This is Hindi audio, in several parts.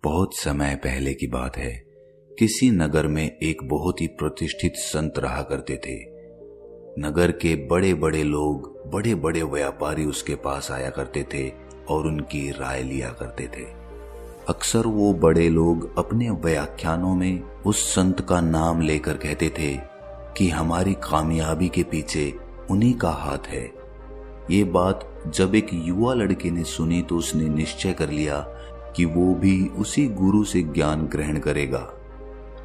बहुत समय पहले की बात है। किसी नगर में एक बहुत ही प्रतिष्ठित संत रहा करते थे। नगर के बड़े बड़े लोग, बड़े बड़े व्यापारी उसके पास आया करते थे और उनकी राय लिया करते थे। अक्सर वो बड़े लोग अपने व्याख्यानों में उस संत का नाम लेकर कहते थे कि हमारी कामयाबी के पीछे उन्हीं का हाथ है। ये बात जब एक युवा लड़के ने सुनी तो उसने निश्चय कर लिया कि वो भी उसी गुरु से ज्ञान ग्रहण करेगा।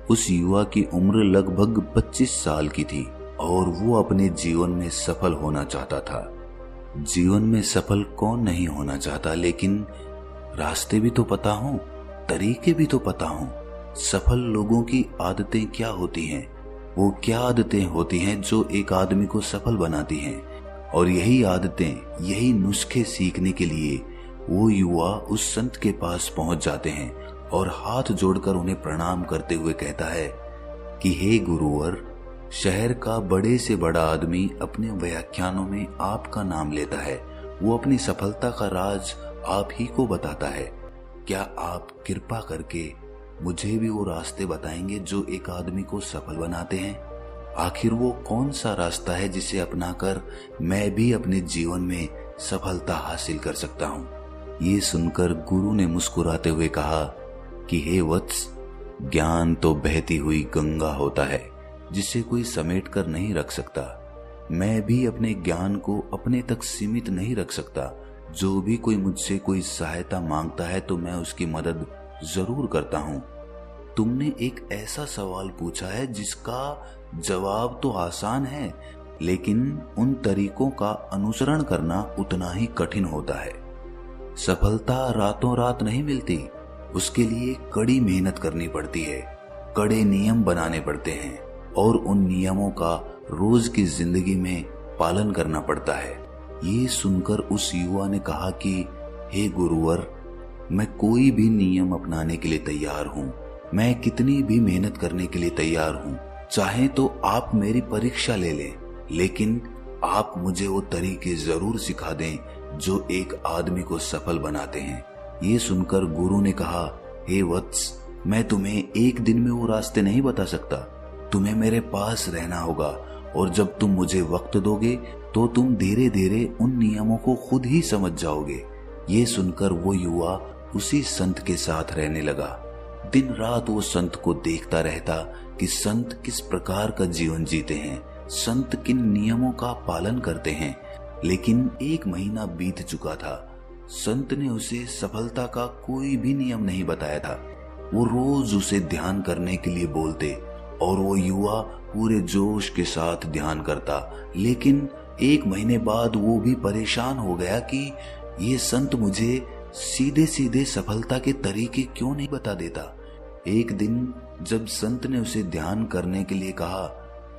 उस युवा की उम्र लगभग 25 साल की थी और वो अपने जीवन में सफल होना चाहता था। जीवन में सफल कौन नहीं होना चाहता, लेकिन रास्ते भी तो पता हों, तरीके भी तो पता हों। सफल लोगों की आदतें क्या होती हैं, वो क्या आदतें होती हैं जो एक आदमी को सफल बनाती हैं। और यही आदतें, यही नुस्खे सीखने के लिए वो युवा उस संत के पास पहुंच जाते हैं और हाथ जोड़कर उन्हें प्रणाम करते हुए कहता है कि हे गुरुवर, शहर का बड़े से बड़ा आदमी अपने व्याख्यानों में आपका नाम लेता है। वो अपनी सफलता का राज आप ही को बताता है। क्या आप कृपा करके मुझे भी वो रास्ते बताएंगे जो एक आदमी को सफल बनाते हैं? आखिर वो कौन सा रास्ता है जिसे अपनाकर मैं भी अपने जीवन में सफलता हासिल कर सकता हूँ? ये सुनकर गुरु ने मुस्कुराते हुए कहा कि हे वत्स, ज्ञान तो बहती हुई गंगा होता है जिसे कोई समेट कर नहीं रख सकता। मैं भी अपने ज्ञान को अपने तक सीमित नहीं रख सकता। जो भी कोई मुझसे कोई सहायता मांगता है तो मैं उसकी मदद जरूर करता हूँ। तुमने एक ऐसा सवाल पूछा है जिसका जवाब तो आसान है, लेकिन उन तरीकों का अनुसरण करना उतना ही कठिन होता है। सफलता रातों रात नहीं मिलती, उसके लिए कड़ी मेहनत करनी पड़ती है, कड़े नियम बनाने पड़ते हैं और उन नियमों का रोज की जिंदगी में पालन करना पड़ता है। ये सुनकर उस युवा ने कहा कि हे गुरुवर, मैं कोई भी नियम अपनाने के लिए तैयार हूँ। मैं कितनी भी मेहनत करने के लिए तैयार हूँ। चाहे तो आप मेरी परीक्षा ले लें, लेकिन आप मुझे वो तरीके जरूर सिखा दें जो एक आदमी को सफल बनाते हैं। ये सुनकर गुरु ने कहा, हे वत्स, मैं तुम्हें एक दिन में वो रास्ते नहीं बता सकता। तुम्हें मेरे पास रहना होगा और जब तुम मुझे वक्त दोगे तो तुम धीरे धीरे उन नियमों को खुद ही समझ जाओगे। ये सुनकर वो युवा उसी संत के साथ रहने लगा। दिन रात वो संत को देखता रहता कि संत किस प्रकार का जीवन जीते हैं, संत किन नियमों का पालन करते हैं। लेकिन 1 महीना बीत चुका था। संत ने उसे सफलता का कोई भी नियम नहीं बताया था। वो रोज उसे ध्यान करने के लिए बोलते और वो युवा पूरे जोश के साथ ध्यान करता। लेकिन 1 महीने बाद वो भी परेशान हो गया कि ये संत मुझे सीधे सीधे सफलता के तरीके क्यों नहीं बता देता। एक दिन जब संत ने उसे ध्यान करने के लिए कहा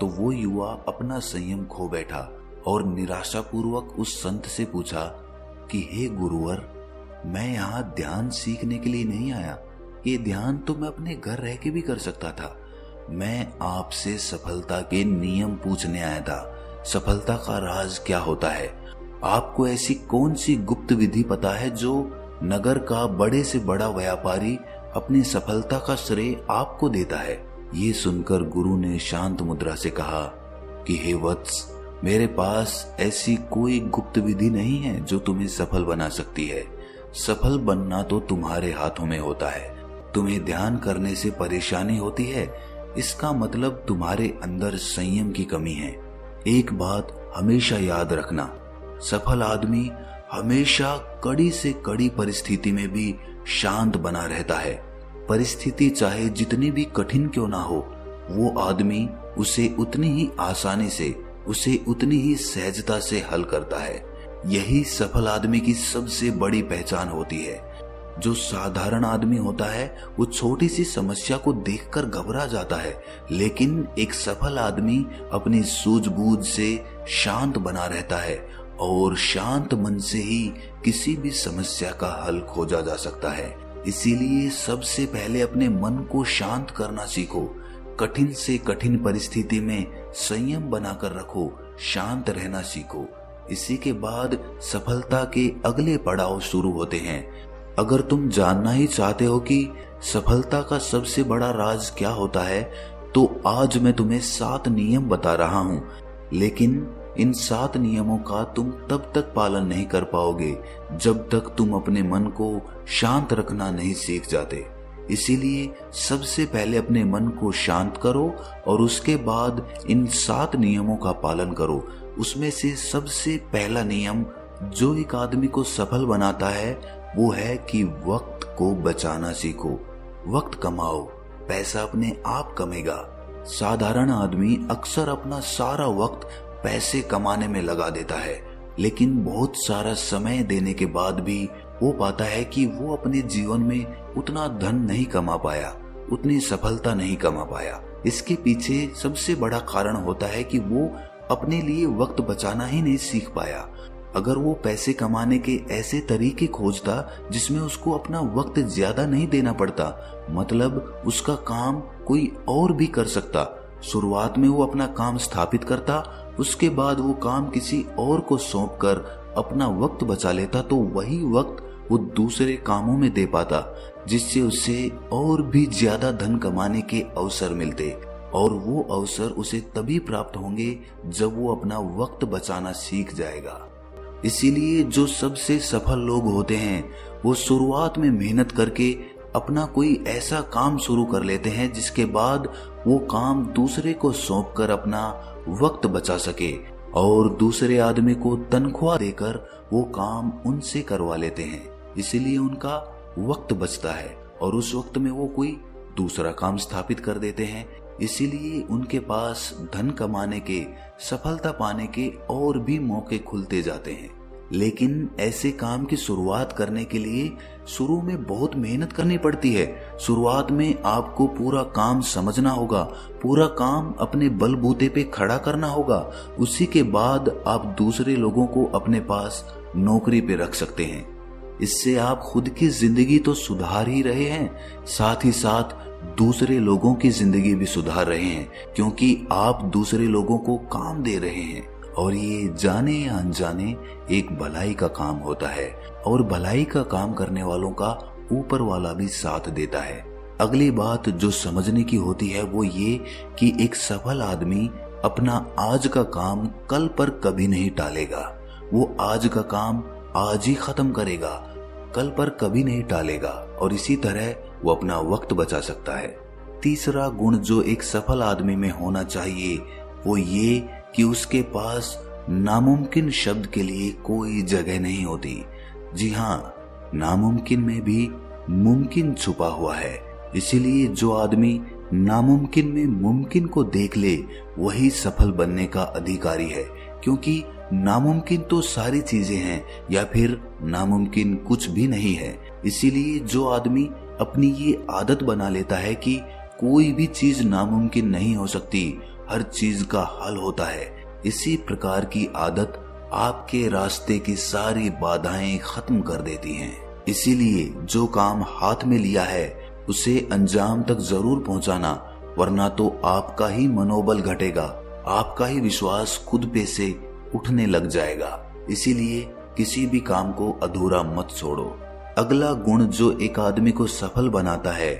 तो वो युवा अपना संयम खो बैठा और निराशापूर्वक उस संत से पूछा कि हे गुरुवर, मैं यहाँ ध्यान सीखने के लिए नहीं आया। ये ध्यान तो मैं अपने घर रह के भी कर सकता था। मैं आपसे सफलता के नियम पूछने आया था। सफलता का राज क्या होता है? आपको ऐसी कौन सी गुप्त विधि पता है जो नगर का बड़े से बड़ा व्यापारी अपनी सफलता का श्रेय आपको देता है? ये सुनकर गुरु ने शांत मुद्रा से कहा कि हे वत्स, मेरे पास ऐसी कोई गुप्त विधि नहीं है जो तुम्हें सफल बना सकती है। सफल बनना तो तुम्हारे हाथों में होता है। तुम्हें ध्यान करने से परेशानी होती है, इसका मतलब तुम्हारे अंदर संयम की कमी है। एक बात हमेशा याद रखना, सफल आदमी हमेशा कड़ी से कड़ी परिस्थिति में भी शांत बना रहता है। परिस्थिति चाहे जितनी भी कठिन क्यों ना हो, वो आदमी उसे उतनी ही आसानी से, उसे उतनी ही सहजता से हल करता है। यही सफल आदमी की सबसे बड़ी पहचान होती है। जो साधारण आदमी होता है वो छोटी सी समस्या को देखकर घबरा जाता है, लेकिन एक सफल आदमी अपनी सूझबूझ से शांत बना रहता है और शांत मन से ही किसी भी समस्या का हल खोजा जा सकता है। इसीलिए सबसे पहले अपने मन को शांत करना सीखो। कठिन से कठिन परिस्थिति में संयम बनाकर रखो, शांत रहना सीखो। इसी के बाद सफलता के अगले पड़ाव शुरू होते हैं। अगर तुम जानना ही चाहते हो कि सफलता का सबसे बड़ा राज क्या होता है, तो आज मैं तुम्हें 7 नियम बता रहा हूं। लेकिन इन 7 नियमों का तुम तब तक पालन नहीं कर पाओगे जब तक तुम अपने मन को शांत रखना नहीं सीख जाते। इसीलिए सबसे पहले अपने मन को शांत करो और उसके बाद इन 7 नियमों का पालन करो। उसमें से सबसे पहला नियम जो एक आदमी को सफल बनाता है वो है कि वक्त को बचाना सीखो। वक्त कमाओ, पैसा अपने आप कमेगा। साधारण आदमी अक्सर अपना सारा वक्त पैसे कमाने में लगा देता है, लेकिन बहुत सारा समय देने के बाद भी वो पाता है कि वो अपने जीवन में उतना धन नहीं कमा पाया, उतनी सफलता नहीं कमा पाया। इसके पीछे सबसे बड़ा कारण होता है कि वो अपने लिए वक्त बचाना ही नहीं सीख पाया। अगर वो पैसे कमाने के ऐसे तरीके खोजता जिसमें उसको अपना वक्त ज्यादा नहीं देना पड़ता, मतलब उसका काम कोई और भी कर सकता। शुरुआत में वो अपना काम स्थापित करता, उसके बाद वो काम किसी और को सौंपकर अपना वक्त बचा लेता, तो वही वक्त वो दूसरे कामों में दे पाता, जिससे उसे और भी ज्यादा धन कमाने के अवसर मिलते। और वो अवसर उसे तभी प्राप्त होंगे जब वो अपना वक्त बचाना सीख जाएगा। इसीलिए जो सबसे सफल लोग होते हैं वो शुरुआत में मेहनत करके अपना कोई ऐसा काम शुरू कर लेते हैं जिसके बाद वो काम दूसरे को सौंपकर अपना वक्त बचा सके और दूसरे आदमी को तनख्वाह देकर वो काम उनसे करवा लेते हैं। इसीलिए उनका वक्त बचता है और उस वक्त में वो कोई दूसरा काम स्थापित कर देते हैं। इसीलिए उनके पास धन कमाने के, सफलता पाने के और भी मौके खुलते जाते हैं। लेकिन ऐसे काम की शुरुआत करने के लिए शुरू में बहुत मेहनत करनी पड़ती है। शुरुआत में आपको पूरा काम समझना होगा, पूरा काम अपने बलबूते पे खड़ा करना होगा। उसी के बाद आप दूसरे लोगों को अपने पास नौकरी पे रख सकते हैं। इससे आप खुद की जिंदगी तो सुधार ही रहे हैं, साथ ही साथ दूसरे लोगों की जिंदगी भी सुधार रहे हैं, क्योंकि आप दूसरे लोगों को काम दे रहे हैं। और ये जाने या अनजाने एक भलाई का काम होता है, और भलाई का काम करने वालों का ऊपर वाला भी साथ देता है। अगली बात जो समझने की होती है वो ये कि एक सफल आदमी अपना आज का काम कल पर कभी नहीं टालेगा। वो आज का काम आज ही खत्म करेगा, कल पर कभी नहीं टालेगा, और इसी तरह वो अपना वक्त बचा सकता है। तीसरा गुण जो एक सफल आदमी में होना चाहिए वो ये कि उसके पास नामुमकिन शब्द के लिए कोई जगह नहीं होती। जी हाँ, नामुमकिन में भी मुमकिन छुपा हुआ है। इसीलिए जो आदमी नामुमकिन में मुमकिन को देख ले वही सफल बनने का अधिकारी है, क्योंकि नामुमकिन तो सारी चीजें हैं या फिर नामुमकिन कुछ भी नहीं है। इसीलिए जो आदमी अपनी ये आदत बना लेता है कि कोई भी चीज नामुमकिन नहीं हो सकती, हर चीज का हल होता है, इसी प्रकार की आदत आपके रास्ते की सारी बाधाएं खत्म कर देती हैं। इसीलिए जो काम हाथ में लिया है उसे अंजाम तक जरूर पहुंचाना, वरना तो आपका ही मनोबल घटेगा, आपका ही विश्वास खुद पे से उठने लग जाएगा। इसीलिए किसी भी काम को अधूरा मत छोड़ो। अगला गुण जो एक आदमी को सफल बनाता है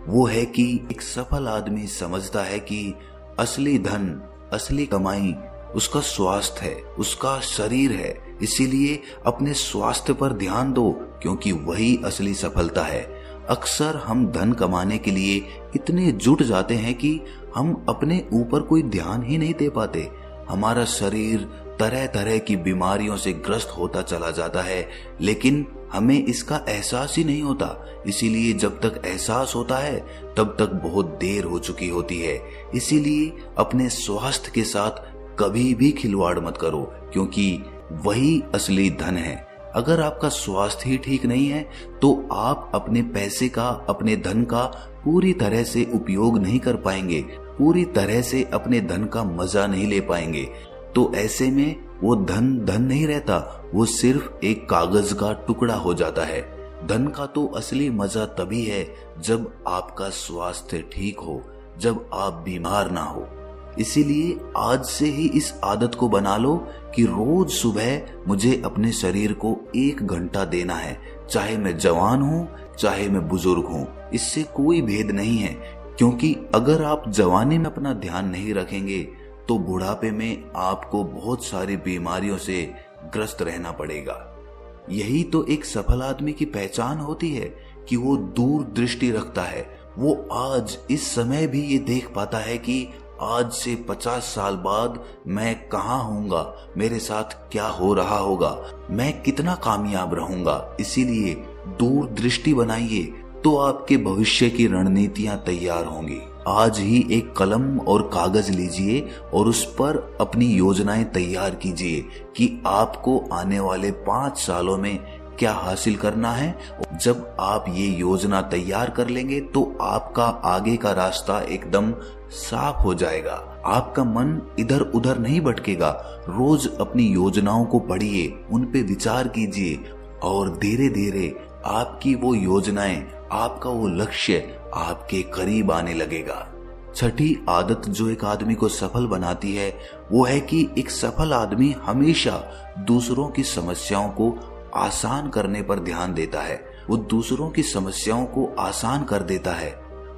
वो है कि एक सफल आदमी समझता है कि असली धन, असली कमाई उसका स्वास्थ्य है, उसका शरीर है। इसीलिए अपने स्वास्थ्य पर ध्यान दो, क्योंकि वही असली सफलता है। अक्सर हम धन कमाने के लिए इतने जुट जाते हैं कि हम अपने ऊपर कोई ध्यान ही नहीं दे पाते। हमारा शरीर तरह तरह की बीमारियों से ग्रस्त होता चला जाता है, लेकिन हमें इसका एहसास ही नहीं होता। इसीलिए जब तक एहसास होता है तब तक बहुत देर हो चुकी होती है। इसीलिए अपने स्वास्थ्य के साथ कभी भी खिलवाड़ मत करो, क्योंकि वही असली धन है। अगर आपका स्वास्थ्य ही ठीक नहीं है तो आप अपने पैसे का, अपने धन का पूरी तरह से उपयोग नहीं कर पाएंगे, पूरी तरह से अपने धन का मजा नहीं ले पाएंगे। तो ऐसे में वो धन धन नहीं रहता, वो सिर्फ एक कागज का टुकड़ा हो जाता है। धन का तो असली मजा तभी है जब आपका स्वास्थ्य ठीक हो, जब आप बीमार ना हो। इसीलिए आज से ही इस आदत को बना लो कि रोज सुबह मुझे अपने शरीर को 1 घंटा देना है, चाहे मैं जवान हूँ चाहे मैं बुजुर्ग हूँ, इससे कोई भेद नहीं है। क्योंकि अगर आप जवानी में अपना ध्यान नहीं रखेंगे तो बुढ़ापे में आपको बहुत सारी बीमारियों से ग्रस्त रहना पड़ेगा। यही तो एक सफल आदमी की पहचान होती है कि वो दूर दृष्टि रखता है। वो आज इस समय भी ये देख पाता है कि आज से 50 साल बाद मैं कहाँ होऊंगा, मेरे साथ क्या हो रहा होगा, मैं कितना कामयाब रहूंगा। इसीलिए दूर दृष्टि बनाइए तो आपके भविष्य की रणनीतियां तैयार होंगी। आज ही एक कलम और कागज लीजिए और उस पर अपनी योजनाएं तैयार कीजिए कि आपको आने वाले 5 सालों में क्या हासिल करना है। जब आप ये योजना तैयार कर लेंगे तो आपका आगे का रास्ता एकदम साफ हो जाएगा। आपका मन इधर उधर नहीं भटकेगा। रोज अपनी योजनाओं को पढ़िए, उन पे विचार कीजिए और धीरे धीरे आपकी वो योजनाएं, आपका वो लक्ष्य आपके करीब आने लगेगा। छठी आदत जो एक आदमी को सफल बनाती है वो है कि एक सफल आदमी हमेशा दूसरों की समस्याओं को आसान करने पर ध्यान देता है। वो दूसरों की समस्याओं को आसान कर देता है,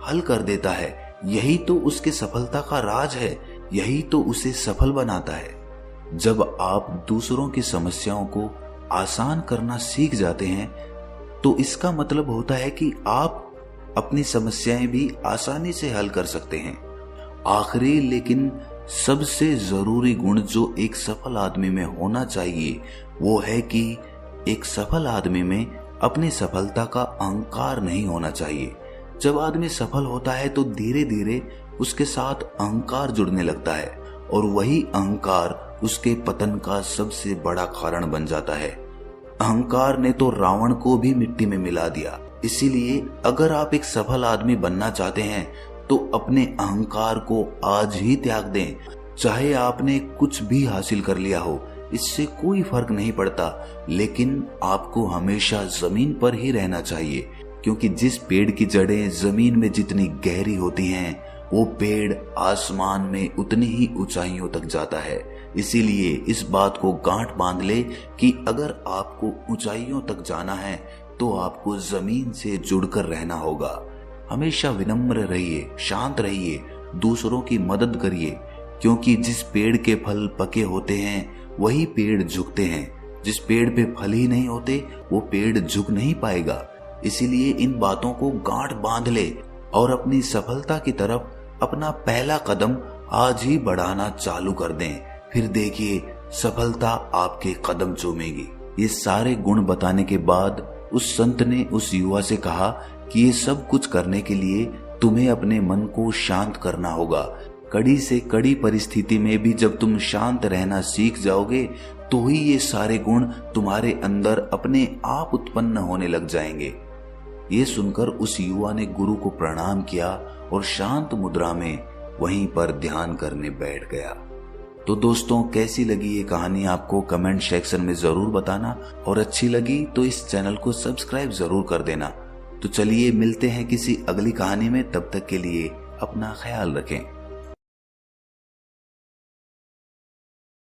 हल कर देता है। यही तो उसके सफलता का राज है, यही तो उसे सफल बनाता है। जब आप दूसरों की समस्याओं को आसान करना सीख जाते हैं तो इसका मतलब होता है कि आप अपनी समस्याएं भी आसानी से हल कर सकते हैं। आखिरी लेकिन सबसे जरूरी गुण जो एक सफल आदमी में होना चाहिए वो है कि एक सफल आदमी में अपनी सफलता का अहंकार नहीं होना चाहिए। जब आदमी सफल होता है तो धीरे धीरे उसके साथ अहंकार जुड़ने लगता है और वही अहंकार उसके पतन का सबसे बड़ा कारण बन जाता है। अहंकार ने तो रावण को भी मिट्टी में मिला दिया। इसीलिए अगर आप एक सफल आदमी बनना चाहते हैं तो अपने अहंकार को आज ही त्याग दें। चाहे आपने कुछ भी हासिल कर लिया हो, इससे कोई फर्क नहीं पड़ता, लेकिन आपको हमेशा जमीन पर ही रहना चाहिए। क्योंकि जिस पेड़ की जड़ें जमीन में जितनी गहरी होती हैं, वो पेड़ आसमान में उतनी ही ऊंचाइयों तक जाता है। इसीलिए इस बात को गांठ बांध ले कि अगर आपको ऊंचाइयों तक जाना है तो आपको जमीन से जुड़कर रहना होगा। हमेशा विनम्र रहिए, शांत रहिए, दूसरों की मदद करिए। क्योंकि जिस पेड़ के फल पके होते हैं वही पेड़ झुकते हैं। जिस पेड़ पे फल ही नहीं होते वो पेड़ झुक नहीं पाएगा। इसीलिए इन बातों को गांठ बांध ले और अपनी सफलता की तरफ अपना पहला कदम आज ही बढ़ाना चालू कर दें। फिर देखिए सफलता आपके कदम चूमेगी। ये सारे गुण बताने के बाद उस संत ने उस युवा से कहा कि ये सब कुछ करने के लिए तुम्हें अपने मन को शांत करना होगा। कड़ी से कड़ी परिस्थिति में भी जब तुम शांत रहना सीख जाओगे तो ही ये सारे गुण तुम्हारे अंदर अपने आप उत्पन्न होने लग जाएंगे। ये सुनकर उस युवा ने गुरु को प्रणाम किया और शांत मुद्रा में वहीं पर ध्यान करने बैठ गया। तो दोस्तों, कैसी लगी ये कहानी आपको कमेंट सेक्शन में जरूर बताना, और अच्छी लगी तो इस चैनल को सब्सक्राइब जरूर कर देना। तो चलिए मिलते हैं किसी अगली कहानी में, तब तक के लिए अपना ख्याल रखें।